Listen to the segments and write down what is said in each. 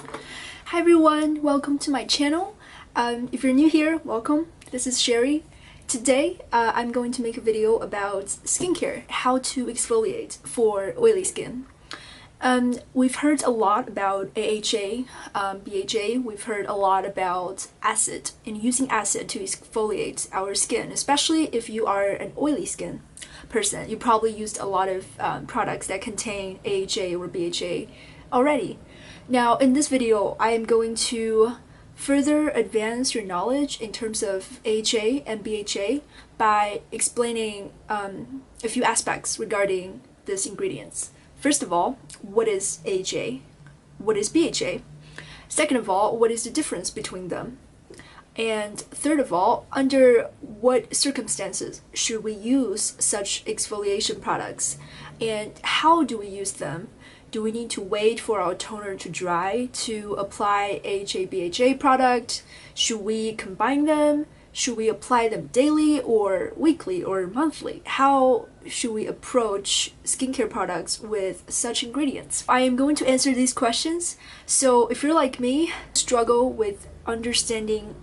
Hi everyone, welcome to my channel. If you're new here, welcome. This is Sherie. Today, I'm going to make a video about skincare, how to exfoliate for oily skin. We've heard a lot about AHA, BHA. We've heard a lot about acid and using acid to exfoliate our skin, especially if you are an oily skin person. You probably used a lot of products that contain AHA or BHA already. Now, in this video, I am going to further advance your knowledge in terms of AHA and BHA by explaining a few aspects regarding these ingredients. First of all, what is AHA? What is BHA? Second of all, what is the difference between them? And third of all, under what circumstances should we use such exfoliation products? And how do we use them? Do we need to wait for our toner to dry to apply AHA BHA product? Should we combine them? Should we apply them daily or weekly or monthly? How should we approach skincare products with such ingredients? I am going to answer these questions. So if you're like me, struggle with understanding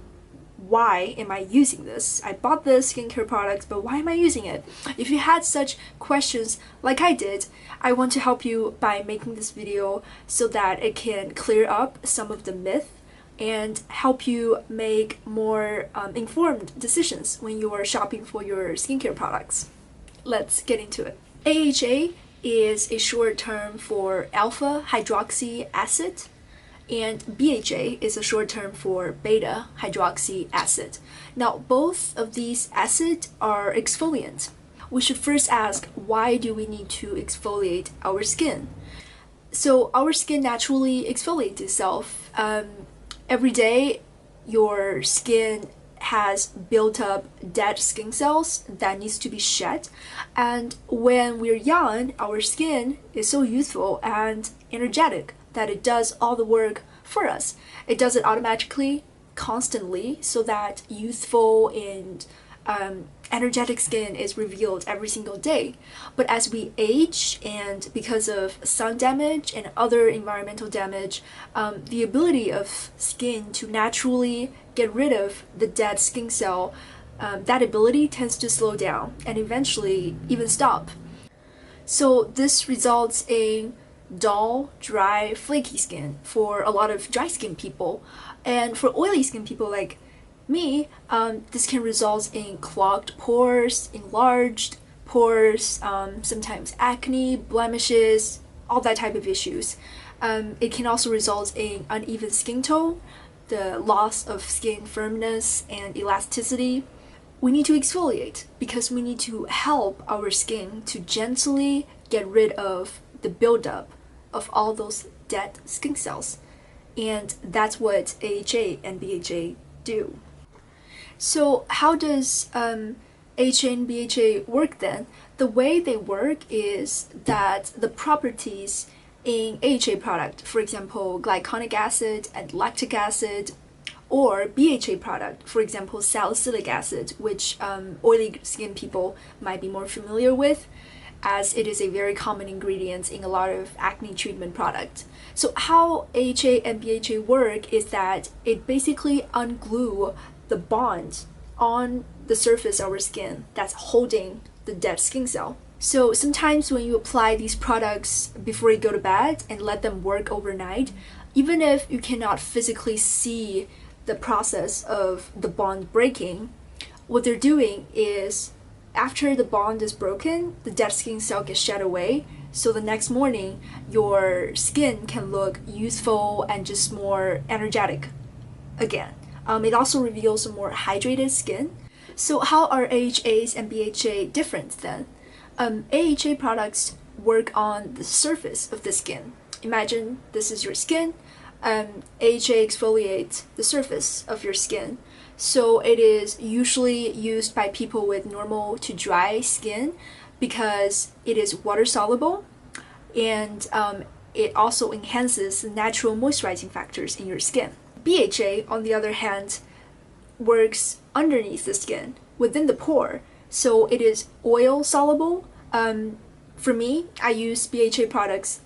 why am I using this? I bought this skincare product, but why am I using it? If you had such questions like I did, I want to help you by making this video so that it can clear up some of the myth and help you make more informed decisions when you are shopping for your skincare products. Let's get into it. AHA is a short term for alpha hydroxy acid, and BHA is a short term for beta hydroxy acid. Now, both of these acids are exfoliants. We should first ask, why do we need to exfoliate our skin? So our skin naturally exfoliates itself. Every day, your skin has built up dead skin cells that needs to be shed. And when we're young, our skin is so youthful and energetic that it does all the work for us. It does it automatically, constantly, so that youthful and energetic skin is revealed every single day. But as we age, and because of sun damage and other environmental damage, the ability of skin to naturally get rid of the dead skin cell, that ability tends to slow down and eventually even stop. So this results in dull, dry, flaky skin for a lot of dry skin people. And for oily skin people like me, this can result in clogged pores, enlarged pores, sometimes acne, blemishes, all that type of issues. It can also result in uneven skin tone, the loss of skin firmness and elasticity. We need to exfoliate because we need to help our skin to gently get rid of the buildup of all those dead skin cells. And that's what AHA and BHA do. So how does AHA and BHA work then? The way they work is that the properties in AHA product, for example, glycolic acid and lactic acid, or BHA product, for example, salicylic acid, which oily skin people might be more familiar with, as it is a very common ingredient in a lot of acne treatment products. So how AHA and BHA work is that it basically unglue the bond on the surface of our skin that's holding the dead skin cell. So sometimes when you apply these products before you go to bed and let them work overnight, even if you cannot physically see the process of the bond breaking, what they're doing is after the bond is broken, the dead skin cell gets shed away, so the next morning your skin can look youthful and just more energetic again. It also reveals a more hydrated skin. So how are AHAs and BHA different then? AHA products work on the surface of the skin. Imagine this is your skin. AHA exfoliates the surface of your skin. So it is usually used by people with normal to dry skin because it is water soluble, and it also enhances the natural moisturizing factors in your skin. BHA, on the other hand, works underneath the skin, within the pore, so it is oil soluble. For me, I use BHA products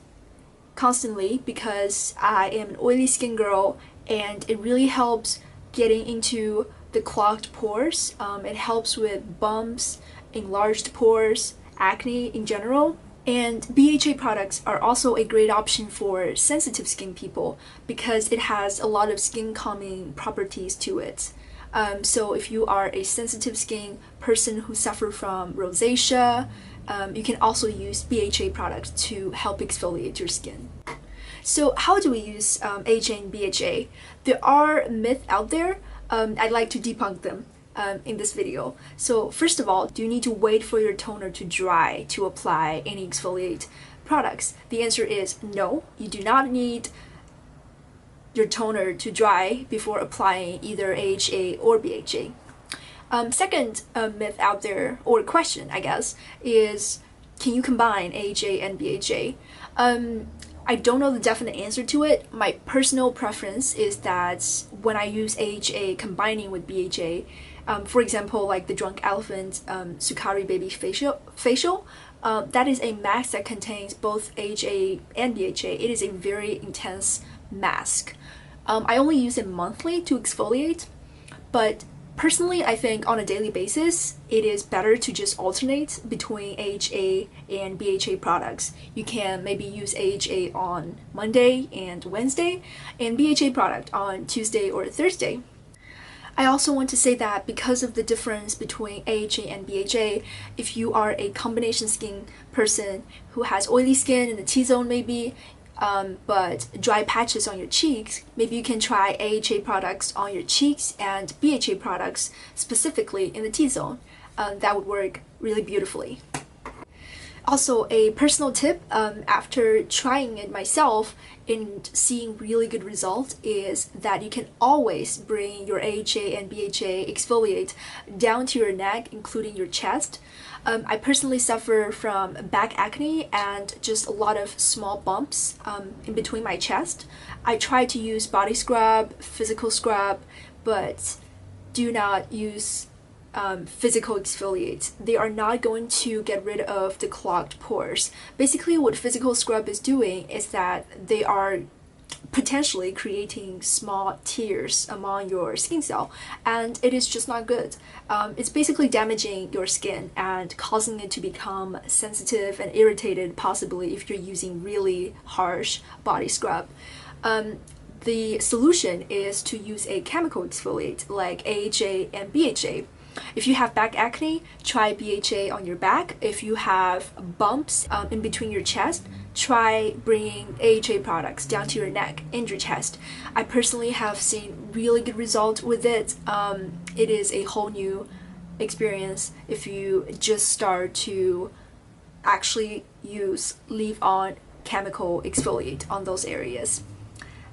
constantly because I am an oily skin girl, and it really helps getting into the clogged pores. It helps with bumps, enlarged pores, acne in general. And BHA products are also a great option for sensitive skin people because it has a lot of skin calming properties to it. So if you are a sensitive skin person who suffer from rosacea, you can also use BHA products to help exfoliate your skin. So how do we use AHA and BHA? There are myths out there. I'd like to debunk them in this video. So first of all, do you need to wait for your toner to dry to apply any exfoliate products? The answer is no, you do not need your toner to dry before applying either AHA or BHA. Second myth out there, or question I guess, is can you combine AHA and BHA? I don't know the definite answer to it. My personal preference is that when I use AHA combining with BHA, for example, like the Drunk Elephant Sukari Baby Facial, that is a mask that contains both AHA and BHA. It is a very intense mask. I only use it monthly to exfoliate, but personally, I think on a daily basis, it is better to just alternate between AHA and BHA products. You can maybe use AHA on Monday and Wednesday, and BHA product on Tuesday or Thursday. I also want to say that because of the difference between AHA and BHA, if you are a combination skin person who has oily skin in the T-zone maybe, but dry patches on your cheeks, maybe you can try AHA products on your cheeks and BHA products specifically in the T-zone. That would work really beautifully. Also, a personal tip, after trying it myself and seeing really good results, is that you can always bring your AHA and BHA exfoliate down to your neck, including your chest. I personally suffer from back acne and just a lot of small bumps in between my chest. I try to use body scrub, physical scrub, but do not use physical exfoliates. They are not going to get rid of the clogged pores. Basically, what physical scrub is doing is that they are potentially creating small tears among your skin cell, and it is just not good. It's basically damaging your skin and causing it to become sensitive and irritated, possibly if you're using really harsh body scrub. The solution is to use a chemical exfoliate like AHA and BHA. If you have back acne, try BHA on your back. If you have bumps in between your chest, try bringing AHA products down to your neck and your chest. I personally have seen really good results with it. It is a whole new experience if you just start to actually use leave-on chemical exfoliate on those areas.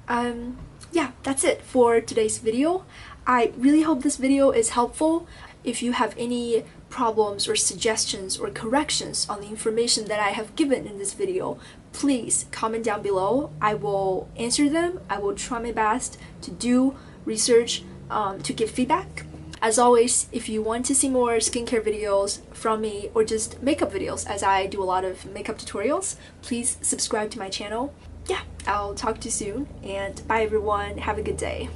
Yeah, that's it for today's video. I really hope this video is helpful. If you have any problems or suggestions or corrections on the information that I have given in this video, please comment down below. I will answer them. I will try my best to do research to give feedback. As always, if you want to see more skincare videos from me or just makeup videos, as I do a lot of makeup tutorials, please subscribe to my channel. Yeah, I'll talk to you soon, and bye everyone. Have a good day.